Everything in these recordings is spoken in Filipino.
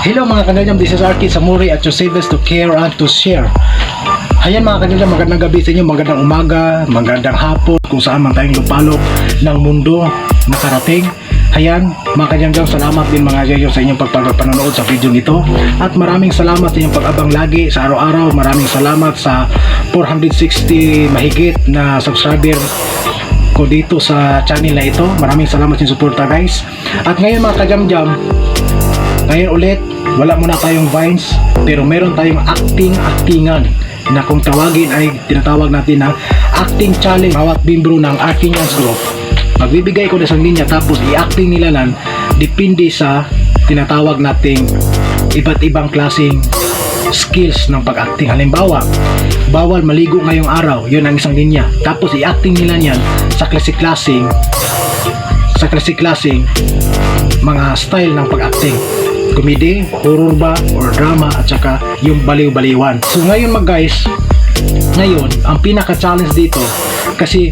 Hello mga kanilyam, this is Arky Samuri at your savers to care and to share. Ayan mga kanilyam, magandang gabi sa inyo, magandang umaga, magandang hapon, kung saan man tayong lupalop ng mundo nakarating. Ayan mga kanilyam, salamat din mga jayo sa inyong pagpapanood sa video nito. At maraming salamat sa inyong pag-abang lagi sa araw-araw. Maraming salamat sa 460 mahigit na subscriber ko dito sa channel na ito. Maraming salamat sa suporta guys. At ngayon mga kajam-jam, ngayon ulit, wala muna tayong Vines, pero meron tayong actingan na kung tawagin ay tinatawag natin na acting challenge. Bawat bimbro ng Arkinyans Group, magbibigay ko na isang linya tapos i-acting nila lang depende sa tinatawag nating iba't ibang klaseng skills ng pag-acting. Halimbawa, bawal maligo ngayong araw, yun ang isang linya. Tapos i-acting nila yan sa klase-klaseng mga style ng pag-acting. Comedy, horror ba, or drama, at saka yung baliw-baliwan. So ngayon guys, ngayon, ang pinaka-challenge dito, kasi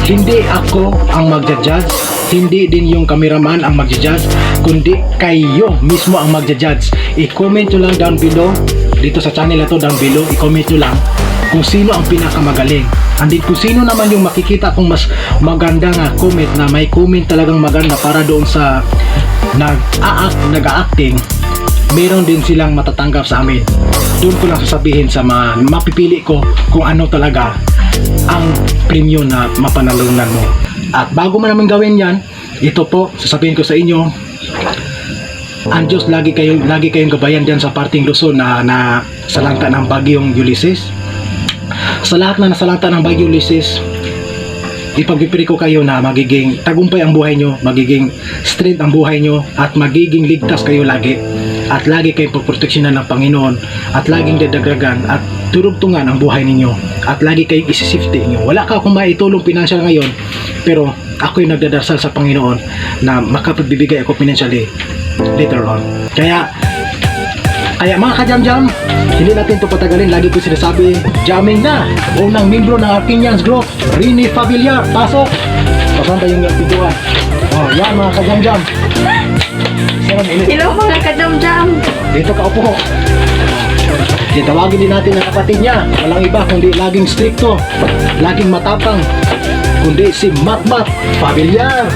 hindi ako ang magja-judge, hindi din yung cameraman ang magja-judge, kundi kayo mismo ang magja-judge. I-comment nyo lang down below, dito sa channel na to, down below, i-comment nyo lang kung sino ang pinakamagaling. And then kung sino naman yung makikita kong mas maganda nga comment, na may comment talagang maganda para doon sa nag-acting, meron din silang matatanggap sa amin. Doon ko lang sasabihin sa mga mapipili ko kung ano talaga ang premium na mapanalunan mo. At bago mo naman gawin yan, ito po, sasabihin ko sa inyo, ang Diyos lagi kayong gabayan dyan sa parting Luzon na salanta ng bagyong Ulysses. Sa lahat na nasalanta ng bagyong Ulysses, ipagpipili ko kayo na magiging tagumpay ang buhay nyo, magiging strength ang buhay nyo, at magiging ligtas kayo lagi. At lagi kayong pagproteksyonan ng Panginoon, at laging dadagdagan at turugtungan ang buhay ninyo, at lagi kayong isisafety nyo. Wala ka akong maitulong pinansyal ngayon, pero ako'y nagdadasal sa Panginoon na makapagbibigay ako financially later on. Kaya mga kajam-jam, hindi natin ito patagalin. Lagi ko sinasabi, jamming na. Unang membro ng Arkinyans Group, Rini Favillar, pasok. Pasanta yung pituan. Oh, yan mga kajam-jam. Hello mga kajam-jam. Dito ka upo. Tawagin din natin ang kapatid niya. Walang iba kundi laging stricto, laging matapang, kundi si Matmat Favillar.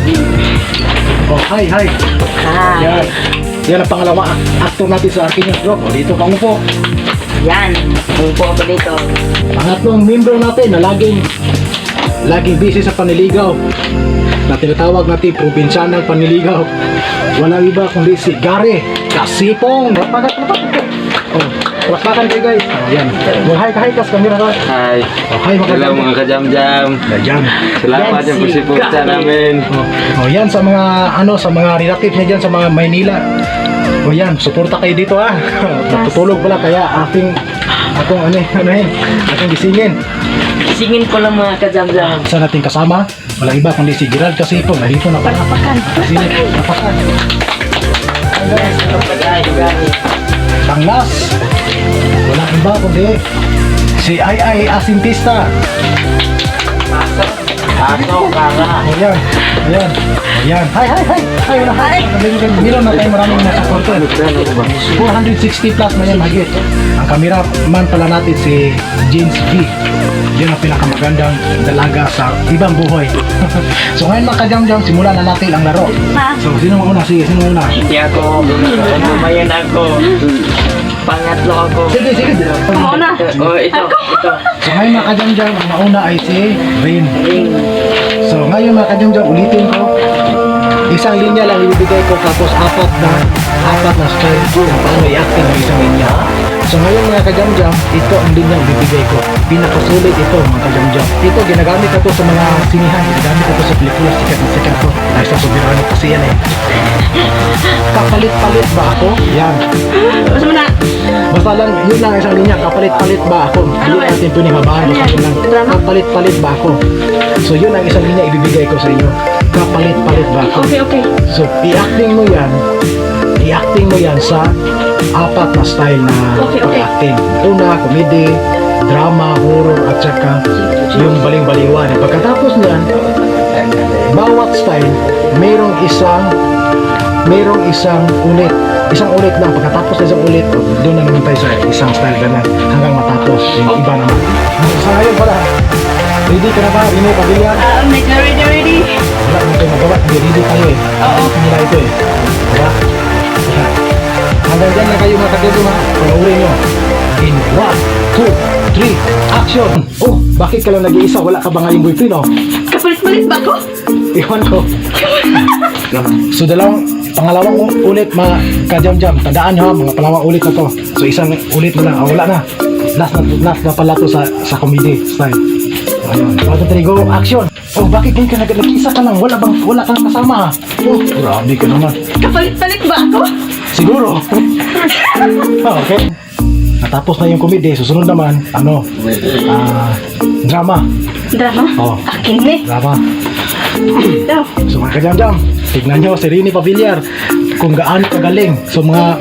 Oh, hi. Hi. Yan ang pangalawa actor natin sa Arkinyans Group. O, dito ka upo. Yan. Umupo ako dito. Pangatlong membro natin na laging busy sa panliligaw, na tinatawag natin probinsyanang panliligaw. Walang iba kundi si Gary Kasipong. Palakpakan kayo guys. Yan. Hi kas kamera ka. Hi. Hi Hello mga kajam-jam. Yan. Salamat Yan yung si pagsipunta Gary. namin. Yan sa mga sa mga relative niya dyan sa mga Maynila. Yan, suporta kayo dito ha. Natutulog pala kaya aking gisingin. Singin ko lang mga kajam-jam. Sa nating kasama, walang iba kundi si Gerald Kasipong. Narito na pala. Palakpakan. Palakpakan. Gani. Tanglas. Walang iba kundi si Ay Asintista. Pasok kara. Ayan. Hi. Wala. Meron na tayo maraming nasa content. 460 plus na yan higit. Ang cameraman pala natin si James V. Yan ang pinakamagandang dalaga sa ibang buhay. So ngayon mga kajam-jam, simulan na natin ang laro. So sino muna? Sige, sino muna? Hindi ako. Lumayan ako. Pangatlo ako. Sige. Mauna. Oh, ito. So ngayon mga kajam-jam, ang mauna ay si Rain. So ngayon mga kajam-jam, ulitin ko. Isang linya lang ibibigay ko, tapos apat na style kung paano i-acting ng isang linya. So ngayon mga kajam-jam, ito ang linya ibibigay ko. Pinakasulit ito mga kajam-jam. Ito ginagamit ko sa mga sinihan, ginagamit ko sa pelikula, sikat ko. Dahil sa soberano kasi yan eh. Kapalit-palit ba ako? Yan. Basta mo na. Basta lang, yun lang isang linya, kapalit-palit ba ako? Hindi natin ito ni habaan, basta yun lang. Kapalit-palit ba ako? So yun ang isang linya ibibigay ko sa inyo. Kapalit-palit ba ako? Okay. So i-acting mo yan sa apat na style na Okay. pag-acting. Una, comedy, drama, horror, at saka yung baling-baliwan. Pagkatapos niyan, bawat style mayroong isang Merong isang ulit. Isang ulit lang. Pagkatapos ng isang ulit, doon na naman tayo sa isang style ganun. Hanggang matapos. Yung iba naman. Sa ngayon pala, ready ka na ba? Rino Pavilion? Medyo ready. Wala naman tayo magawa. Hindi ready tayo eh. Oo. Nila ito eh. Diba? Kaya, hanggang dyan na kayo mga kaduduma. Pangurin nyo. In 1, 2, 3, action! Oh, bakit ka lang nag-iisa? Wala ka ba ngayong boyfriend oh? Kapalit-palit ba ako? Iwan ko. So pangalawang ulit mga kajam-jam. Tandaan nyo ha, mga pangalawang ulit na to. So isang ulit na lang. Wala na. Last na pala to sa comedy style. Ayun. 1, 2, 3, go. Action! Oh, bakit ngayon ka nag-isa ka lang? Wala kang kasama ha? Oh, grabe ka naman. Kapalit-palit ba ako? Siguro. Okay. Natapos na yung comedy. Susunod naman, drama. Drama? Oh. Akin eh. Drama. Daw. So mga kajam-jam, tignan nyo si Rini Pavillar kung gaano kagaling. So mga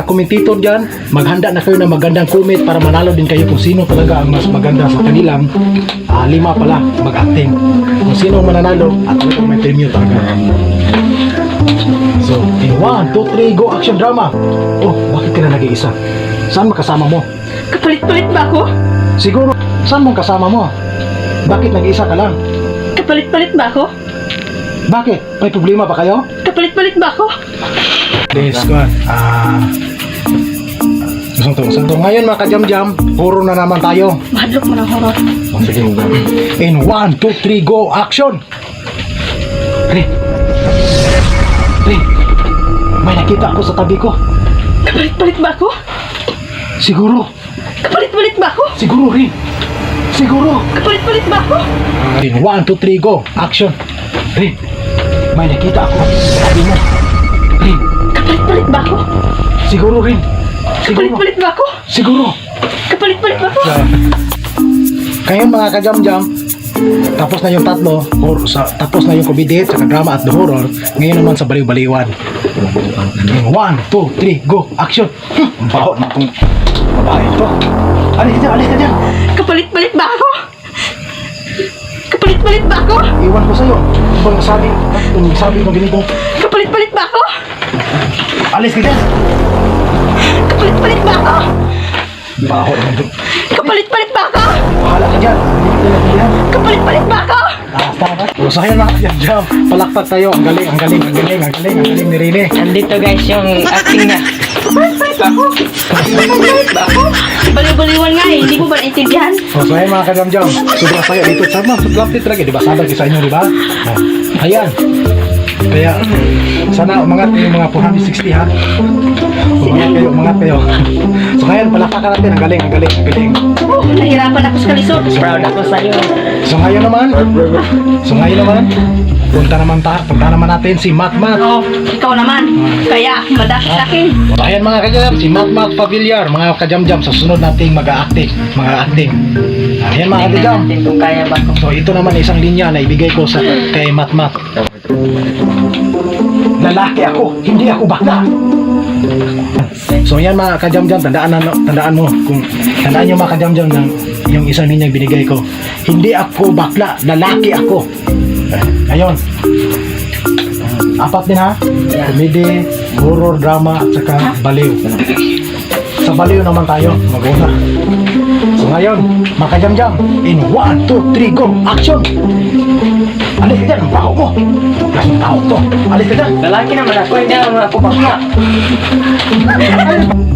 komentitor dyan, maghanda na kayo ng magandang comment para manalo din kayo kung sino talaga ang mas maganda sa kanilang 5 pala mag-acting. Kung sino ang mananalo at talagang may premium talaga. So, in 1, 2, 3, go, action drama. Oh, bakit ka na nag-iisa? Saan makasama mo? Kapalit-palit ba ako? Siguro, saan mong kasama mo? Bakit nag-iisa ka lang? Kapalit-palit ba ako? Bakit? May problema ba kayo? Kapalit-palit ba ako? Please, go on. So, ngayon mga kajam-jam, puro na naman tayo. Mahadlok mo ng horror. Sige, in 1, 2, 3, go, action! Rin! May nakita ako sa tabi ko. Kapalit-palit ba ako? Siguro, Kapalit-palit ba ako? siguro Rin. Siguro. Kapalit-palit ba ako? In 1, 2, 3, go, action! Rin, may nakita ako sa tabi mo. Rin, Kapalit-palit ba ako? siguro Rin. Siguro. Kapalit-palit ba ako? Siguro. Kapalit-palit ba ako? Ngayon mga kajam-jam, tapos na yung tatlo, tapos na yung comedy, sa drama at the horror. Ngayon naman sa baliw-baliwan. 1, 2, 3, go, action! Ang baho na itong babae ito. Alis ka dyan! Kapalit-palit ba ako? Kapalit-palit ba ako? Iwan ko sa'yo. Kung sabi mo ganito, Kapalit-palit ba ako? alis ka dyan! Kapalit-palit ba ako? Baho na ito. Kapalit-palit ba ako? Bahala ka dyan! Kapalit-palit ba ako? So ayun mga kajam-jam, palakpak tayo. Ang galing ni Rene. Nandito guys yung acting na. Kapalit ba ako? Kapalit ba ako? Baliw-baliwan nga eh, hindi ko ba naintindihan? So ayun mga kajam-jam, sobrang saya dito. Sama, lapit talaga, di ba? Sabi ko sa inyo, di ba? Ayan. Kaya, sana umangat yung mga 460 ha. Umangat kayo. So ngayon, palakpakan natin. Ang galing. Nahirapan ako sa kalisod. Proud ako sa'yo. So ngayon naman, punta naman natin si Matmat. Oh, ikaw naman. Kaya, madami sa akin. So ayan mga kajam, si Matmat Pavillar, mga kajam-jam, sa sunod nating mag-acting. Ayan mga kajam. Tingnan natin kung kaya ba ko. So ito naman isang linya na ibigay ko kay Matmat. Lalaki ako, hindi ako bakla. So yan mga kajam-jam, tandaan nyo mga kajam-jam ng yung isang linya binigay ko. Hindi ako bakla, lalaki ako. Ngayon, 4 din ha. Comedy, horror, drama, at saka baliw. Sa baliw naman tayo, mag-una. So ngayon, mga kajam-jam, in 1, 2, 3, go, action! Alis ka dyan, ang baho mo! Lasong tao to, alis ka dyan! Lalaki naman ako, hindi naman ako bakla.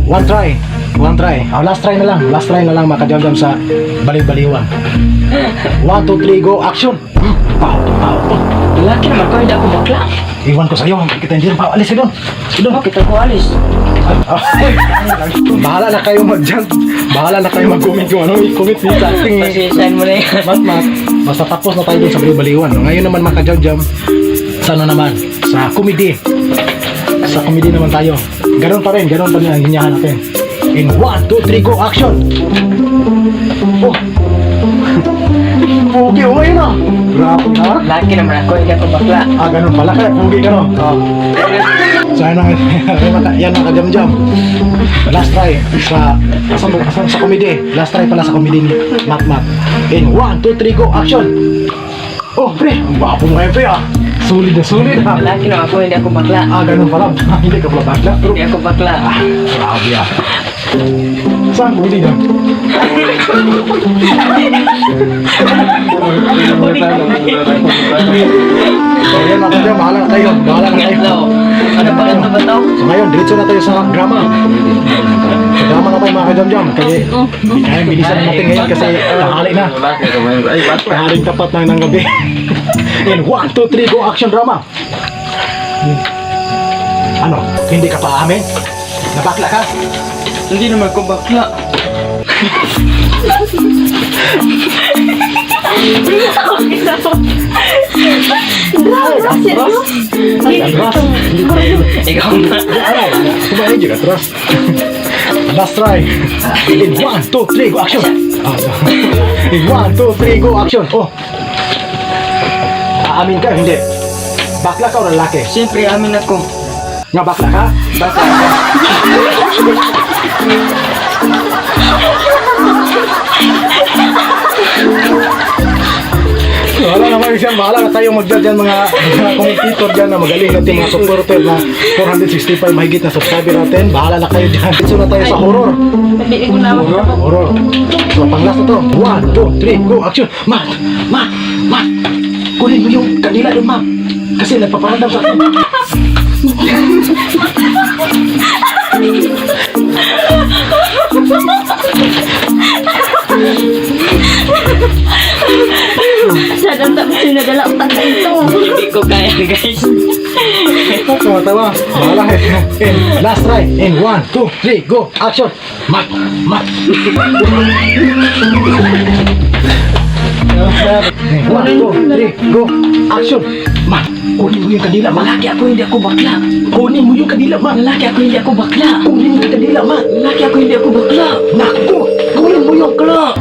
One try. Last try na lang mga kajam-jam sa baliw-baliwan. 1, 2, 3, go, action! Baho to. Lalaki naman ako, hindi ako bakla. Iwan ko sa'yo, kita hindi rin pa. Alis ka doon. Kita ko alis. Bahala na kayo mag-comment kung ano i-comment niyo sa ating Pasisahan mo na yan. Matmat. Basta tapos na tayo dun sa baliw-baliwan. Ngayon naman mga kajam-jam, sa comedy. Sa comedy naman tayo. Ganon pa rin ang ginyahan natin. In 1, 2, 3, go, action! Oh! Pugi, uwi na! Grabe ha? Lalaki naman ako, hindi ako bakla. Ganun pala kaya, pugi ka no? So yan mga kajam-jam. Last try sa comedy. Last try pala sa comedy ni Matmat. In 1, 2, 3, go, action! Oh, pre, ang gwapo mo ngayon, pre, ah. Sulit na sulit, ha. Lalaki na ako, hindi ako bakla. Ganun pala. Hindi ka pala bakla. Pero, Hindi ako bakla. grabe, ah. Saan ko hindi lang? So, yan mga kanya, bahala na kayo. Bahala na kayo. Hello. Ano ba ito ba to? So, ngayon, diretso na tayo sa drama. Sa drama na tayo, mga kajam-jam. Kasi, hindi kaya bilisan natin ngayon kasi tanghali na. Haring tapat na ng gabi. In 1, 2, 3, go, action drama. Ano? Hindi ka pa amin? Nabakla ka? Hindi naman ako bakla. Ikaw na. Kumain juga terus. Last try. In 1, 2, 3, go action. In 1, 2, 3, go action. Oh. Aamin ka, hindi. Bakla ka o lalaki? Siyempre, amin ako. Nga bakla ka? Bakla ako. Wala naman siya, bahala na tayo mag-judge dyan mga commentator dyan na magaling natin mga supporter na 465 mahigit na subscriber natin. Bahala na kayo dyan. Dito na tayo sa horror. Hindi ko na Horror. So, pang last na to. 1, 2, 3, go, action. Mat! Kunin mo yung kandila doon, Mat. Kasi nagpaparamdam sa akin. Sana tak mesti nadala otak itu. Hindi ko kaya, guys. Tawa-tawa. Bahala eh. Last try. In 1, 2, 3, go, action. Mat! 1, 2, 3, go, action. Mat! Kunin mo yung kandila, Mat. Lalaki ako, hindi ako bakla. Kunin mo yung kandila, Mat. Lalaki ako, hindi ako bakla. Kunin mo yung kandila, Mat. Lalaki ako, hindi ako bakla. Naku! Kunin mo yung kandila.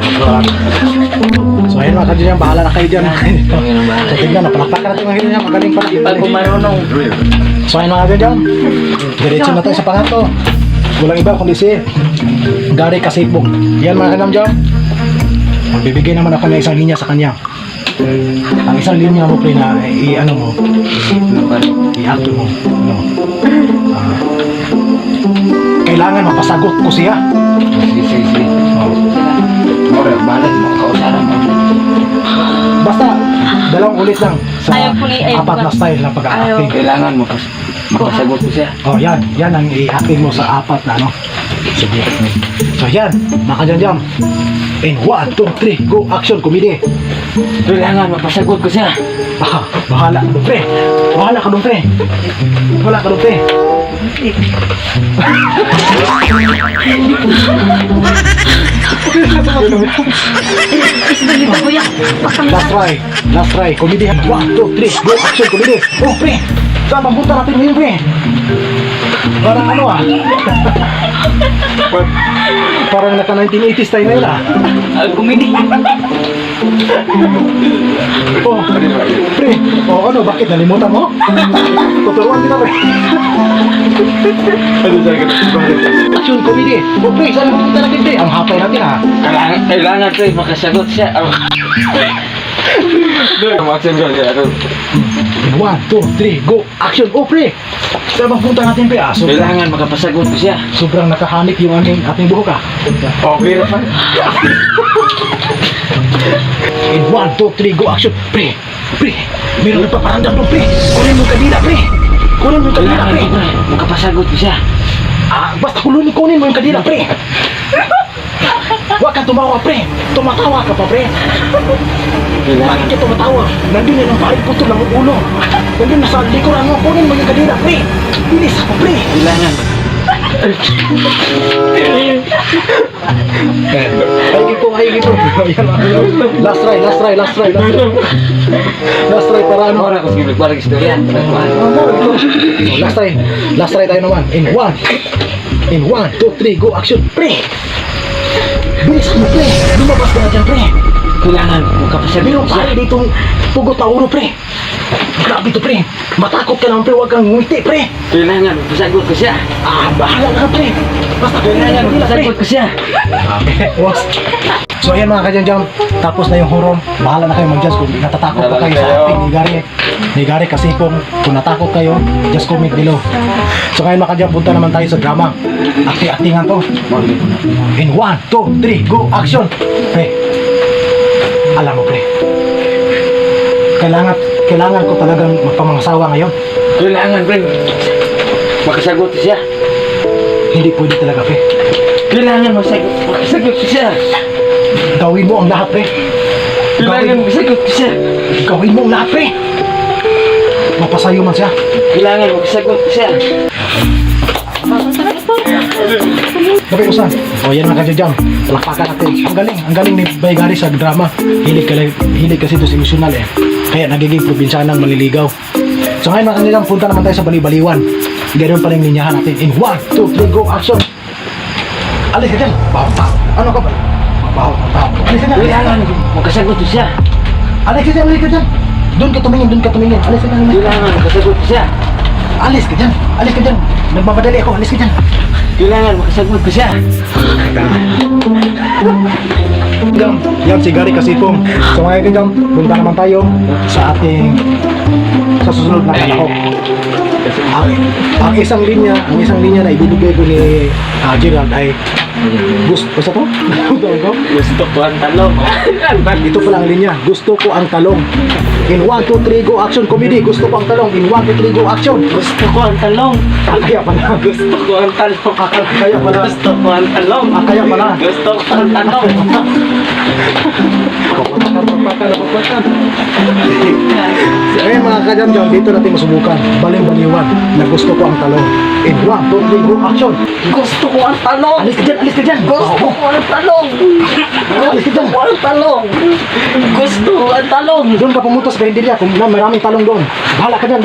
So ayun mga kadyan, bahala na kayo dyan. So tignan, napalakpakan natin mga kadyan, magaling pala. Di pa ako marunong. So ayun mga kadyan, diretso na tayo sa pangato. Walang iba kundi si Gary Kasipog. Yan mga kadyan, bibigyan naman ako ng isang linya sa kanya. Ang isang linya mo pre na i-ano mo, i-acto mo. Ano? Kailangan mapasagot ko siya. Basta, dalawang ulit lang sa Ayaw po ni- ayaw apat na ba? style na pag-acting. Kailangan makasagot ko siya. Oh, yan ang i-acting mo sa apat na ano. Sige. So yan, makajanjam. In 1, 2, 3, go, action, komedi. Kailangan mapasagot ko siya. Bahala ka doon, pre. Bahala ka doon, pre. Bahala ka doon, pre. Dito, kuya. Last try, komedi. 1, 2, 3, go, action, komedi. Oh, pre. Saan mapunta natin ngayon, pre? Parang ano ah. Parang naka 1980s tayo ngayon ah. Kumidi. Oh, pre. Oh, ano, bakit? Nalimutan mo? Tuturuan kita, pre. Action, komedi. Oh, pre, saan mapunta natin, pre? Ang hapay natin ah. Kailangan ko makasagot siya. Maksud ko siya. 1, 2, 3, go, action. Oh, pre. Saan mapunta natin, pre? Ah, Kailangan makapasagot ko siya. sobrang nakahanip yung ating buhok ah. Okay na pa. In 1, 2, 3, go, action. Pre, meron nagpaparandam doon, pre. Kunin mo yung kanila, pre. Kunin mo yung kanila, Kailangan pre. ko makapasagot ko siya. Basta kunin mo yung kanila, pre. Huwag kang tumawa, pre. Tumatawa ka pa, pre. Bakit ka tumatawa? Nandun yan ang pahit puto ng ulo. Nandun nasa likuran mo. Kunin mo yung kanila, pre. Bilis ako, pre. Kailangan. Ay, gito. Last try. Last try para ano. Orang ko sige balik istorya. Last try tayo naman. In 1, 2, 3, go, action. Pre! Bilis mo, pre! Lumabas ka na dyan, pre! Kailangan magkapasagot Pero ko siya. pare dito, pugot na ulo, pre. Grabe to, pre. Matakot ka naman, pre. Huwag kang ngumiti, pre. Kailangan magpasagot ko siya. Bahala ka, pre. Basta Kailangan magpasagot ko siya. Boss. So ayan mga kadyam-jam, tapos na yung horror. Bahala na kayo mag-judge kung natatakot pa kayo sa acting ni Gary. Ni Gary kasi kung natakot kayo, just comment below. So ngayon mga kadyam, punta naman tayo sa drama. Acting-actingan to. In 1, 2, 3, go, action! Pre, alam mo pre, kailangan ko talagang magpamangsawa ngayon. Kailangan, pre. Magkasagot ko siya. Hindi pwede talaga pre. Kailangan magkasagot ko siya. Gawin mo ang lahat pre. Kailangan magkasagot ko siya. Gawin mo ang lahat pre. Mapasayo man siya. Kailangan magkasagot ko siya. Gabi usan. O yan mga kadyam. Palakpakan natin. Ang galing ni Bay Gary sa drama. Hilig kasi ito sa emosyonal eh. Kaya nagiging probinsyanang maliligaw. So ngayon mga kadyam, punta naman tayo sa Balibaliwan. Ganoon pa rin linyahan natin. In 1, 2, 3, go, action! Alis ka dyan. Baho. Ano ka ba? Baho. Alis ka dyan. Kailangan magkasagot ko siya. Alis ka dyan. Doon ka tumingin. Alis ka dyan. Kailangan magkasagot ko siya. Alis ka dyan. Nagmamadali ako. Alis ka dyan. Kailangan magkasagot ko siya. Yan si Gary Kasipong. So ngayon kadyam, punta naman tayo sa susunod na kalahok. Ang isang linya na ibibigay ko ni Gerald ay basta to? Gusto ko ang talong. Ito pala ang linya. Gusto ko ang talong. In 1, 2, 3, go, action, comedy. Gusto ko ang talong. In 1, 2, 3, go, action. Gusto ko ang talong. Kaya pala. Gusto ko ang talong. Kaya pala. Gusto ko ang talong. Kaya pala. Gusto ko ang talong. Ngayon mga kadyam-jam, dito natin masubukan. Baling-baliwan na gusto ko ang talong. In 1, 2, 3, go, action. Gusto ko ang talong. Alis ka dyan. Gusto ko ang talong. Alis ka dyan. Gusto ko ang talong. Gusto ko ang talong. Doon ka pumunta sa karinderya kung maraming talong doon. Bahala ka dyan.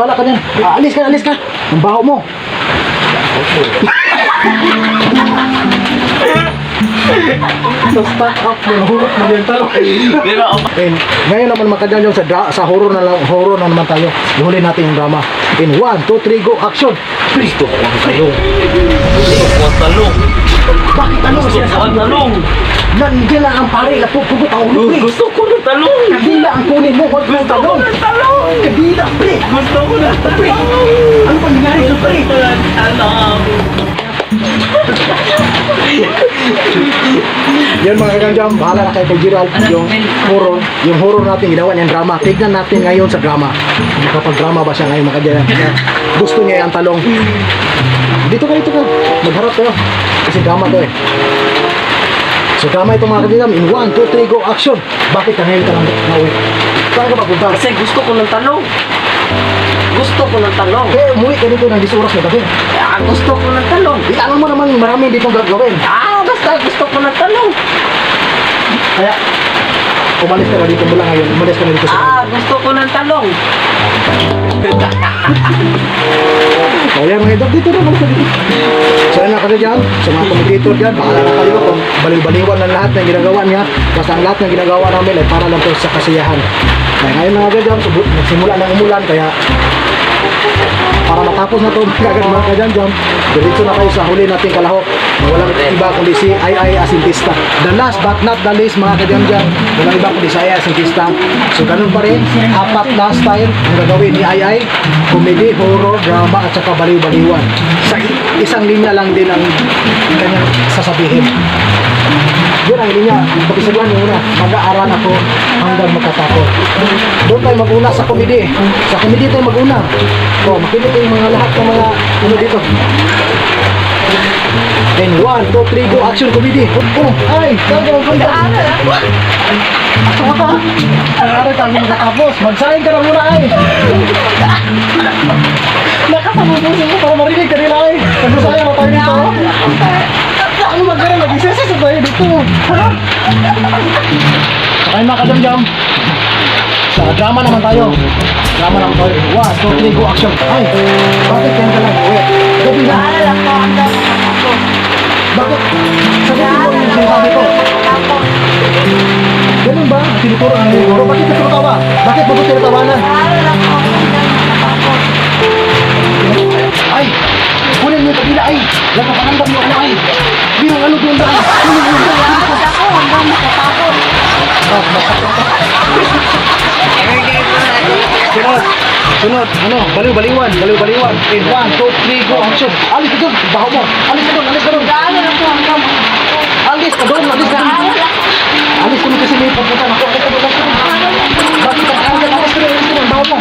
Alis ka. Ang baho mo. Stop up mo. Hurot mo yung talong. Pero And ngayon naman makadyan sa horror na naman tayo. Ihuli natin yung drama. In 1, 2, 3, go, action. gusto ko ang talong. Gusto ko ang talong. Bakit ano Gusto ko ang talong. Nandiyan lang ang pare na pupugot ang ulo, pre. Gusto ko ng talong. Kabila ang kunin mo, huwag mong talong. Talong. Kabila, pre. Gusto ko ng Pre, talong. ano pang nangyari sa pre? Gusto ko ng talong. Yan mga kaganjam, bahala na kayo kay Gerald. Yung horror natin, ginawa niyang drama. Tignan natin ngayon sa drama. Nakapag-drama ba siya ngayon mga kaganjam? Gusto niya ang talong. Dito ka. Magharap kayo. Kasi drama to eh. So drama ito mga kaganjam. In 1, 2, 3, go, action. Bakit ka ngayon ka lang nauwi? Saan ka papunta? Kasi gusto ko ng talong. Gusto ko ng talong. Eh, umuwi ka dito ng 10 oras na gabi. Gusto ko ng talong. Alam mo naman marami dito gagawin. Basta gusto ko ng talong. Kaya, umalis ka na dito mula ngayon. Umalis ka na dito sa Gusto ko ng talong. O yan mga idol, dito na umalis ka dito. So yan na kasi dyan, sa mga commentator dyan, bahala na kayo kung baliw-baliwan ng lahat ng ginagawa niya. Basta ang lahat ng ginagawa namin ay para lang po sa kasiyahan. Kaya ngayon mga dyan, nagsimula ng umulan, kaya para matapos na ito mga kadyan-jam, diretso na kayo sa huli nating kalahok na walang iba kundi si Ai Asintista. The last but not the least mga kadyan-jam, walang iba kundi si Ai Asintista. So ganun pa rin, 4 na style ang gagawin ni Ai, comedy, horror, drama at saka baliw-baliwan. Sa isang linya lang din ang kanyang sasabihin. Yun ang linya, pag-isaguan nyo muna, mag-aaral ako hanggang magkatapos. Doon tayo mag-una sa comedy. Sa comedy tayo mag-una. O, makinig yung mga lahat ng mga ano dito. Then 1, 2, 3, go, action, comedy. Ay, gagawin ko na. Aso ka pa. Ay, tayo magkatapos. Magsahin ka na muna ay. Nakatapusin ko para marinig ka nila ay. Nagsasayang na tayo dito. Ano magkara, mag-isesas tayo dito. Ha? Saka yung mga kadam-jam. Sa drama naman tayo. 1, 2, 3, go, action. Ay, bakit yan ka lang? Wait, gabi na. Bakit? Sabi ko yung sinasabi ko. Ganun ba? Turo ng guro. Bakit ka tumatawa? Bakit mo tinatawanan? Ay! Kunin mo yung kabila ay! Nagpapanandam mo ano ay! Binang ano doon ay! Kunin mo yung Sunod! Sunod! Ano? Baliw-baliwan! Baliw-baliwan! In 1, 2, 3, go! Action! Alis ka doon! Baho mo! Alis ka doon! Alis ka doon! Alis ka doon! Alis ka doon! Alis ka doon kasi may papunta na ako! Alis ka doon! Alis ka doon! Bakit ka kaya? Alis ka doon! Alis ka doon! Baho mo!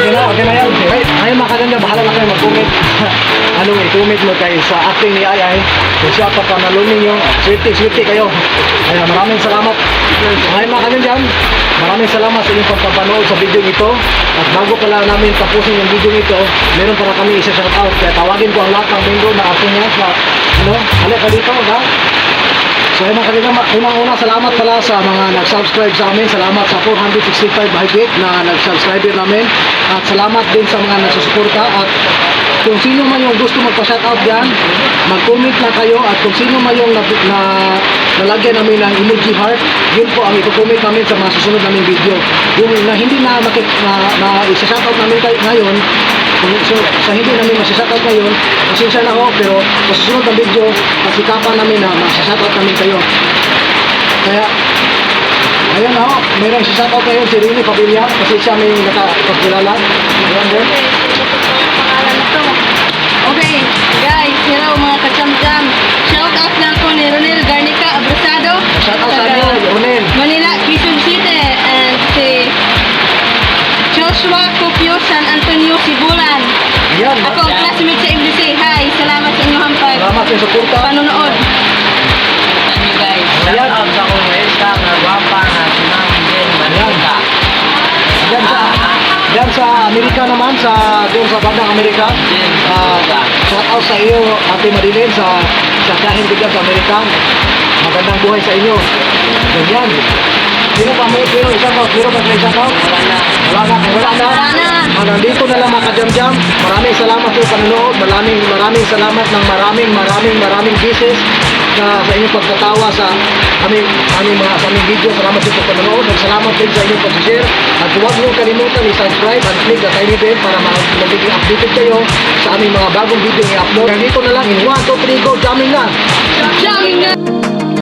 Okay na yan. Okay. Ngayon mga kaganda, bahala na kayo mag-comment. Anong i-comment mo kayo sa acting ni Ay. Kung siya pa panalunin nyo, swerte kayo. Kaya maraming salamat. Ngayon mga kaganda, maraming salamat sa inyong pagpapanood sa video ito. At bago pala namin tapusin yung video ito, meron para kami isa-shoutout. Kaya tawagin ko ang lahat ng member na acting niya sa, halika ka dito, ha? So ayun mga kanina, unang-una salamat pala sa mga nag-subscribe sa amin. Salamat sa 465 higit na nag-subscriber namin. At salamat din sa mga nagsusuporta. At kung sino man yung gusto magpa-shoutout dyan, mag-comment na kayo. At kung sino man yung nalagyan namin ng emoji heart, yun po ang i-comment namin sa mga susunod namin video. Yung na hindi na isa-shoutout namin ngayon, so, sa hindi namin masashoutout ngayon, pasensya na ako, pero sa susunod na video, pasikapan namin na masashoutout namin kayo. Kaya, ayun ako, mayroong sashoutout ngayon si Rini Pabilia, kasi siya may nakapagkilala. Ayan din. Okay, guys, hello mga kacam-cam. Shout out lang po ni Ronel Garnica Abrasado. Shoutout sa inyo, Ronel. Manila, Quezon City, and si Joshua Copio San Antonio Sibulan. Ayan. Ako ang classmate sa MDC. Hi, salamat sa inyong hampag. Salamat sa suporta. Panonood. Ano guys? Ayan. Shout out sa kong Estang na guwapa na si Ma'am Jen Manila. Diyan sa Amerika naman, doon sa bandang Amerika. Shout out sa iyo, Ate Marilyn, sa kahin ko dyan sa Amerika. Magandang buhay sa inyo. Ganyan. Sino pa mo? Sino ba may shout out? Wala na. Nandito na lang mga kajam-jam. Maraming salamat sa panonood. Maraming salamat ng maraming beses sa inyong pagtatawa sa aming video. Salamat sa panonood. At salamat din sa inyong pag-share. At huwag niyo kalimutan i-subscribe at click the tiny bell para magiging updated kayo sa aming mga bagong video i-upload. Nandito na lang in 1, 2, 3, go! Jamming na! Jamming na!